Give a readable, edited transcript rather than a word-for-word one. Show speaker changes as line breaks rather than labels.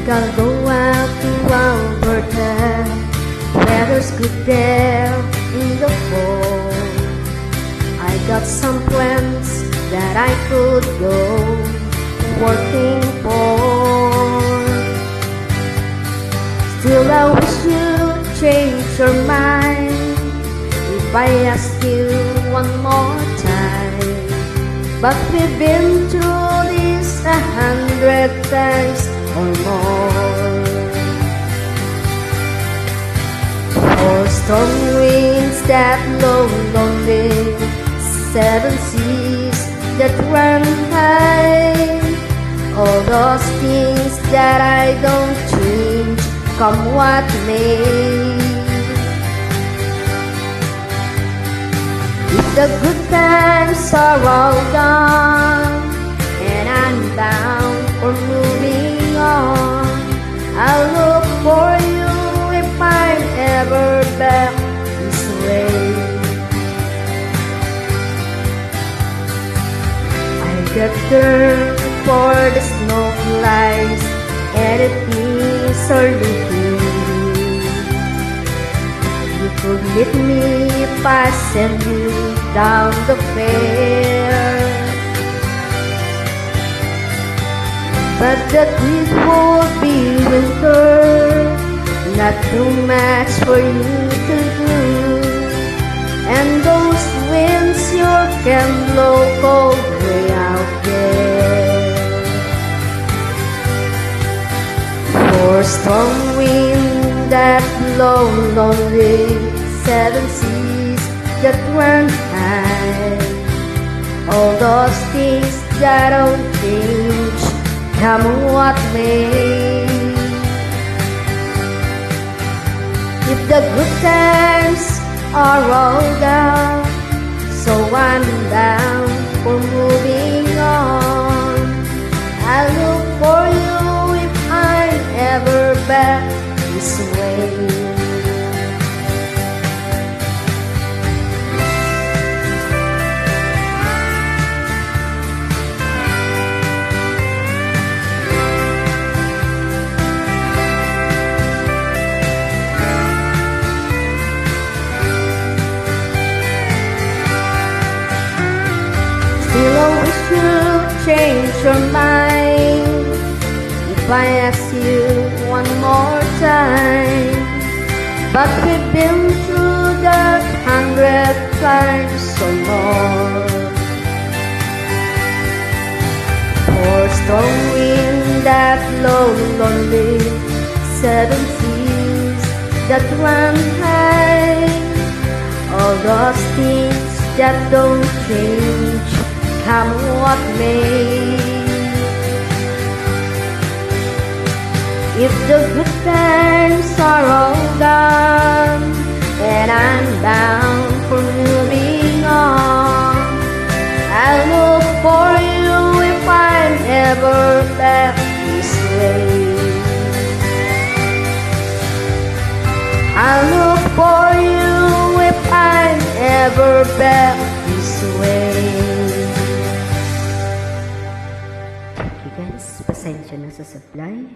Gotta go out to Alberta, weather's good there in the fall. I got some plans that I could go working for. Still I wish you'd change your mind if I ask you one more time. But we've been through this 100 times or more. For storm winds that blow lonely, 7 seas that run high, all those things that I don't change, come what may. If the good times are all gone and I'm bound for moving on, I'll look for you if I'm ever back this way. I get there for the snow flies and the things are looking. You could meet me if I send you down the fair. But that it would be winter, not too much for you to do. And those winds you can blow cold way out there. For storm wind that blow lonely, 7 seas that run high, all those things that don't change, come what may. If the good times are all gone, so I'm down for moving on, I'll look for you if I'm ever back this way. Still I wish you'd change your mind if I ask you one more time. But we've been through that 100 times or more. For storm wind that blow lonely, 7 seas that run high, all those things that don't change, come what may. If the good times are all gone and I'm bound for moving on, I'll look for you if I'm ever back this way. I'll look for you if I'm ever back this way.
Okay guys, pasensya na sa supply.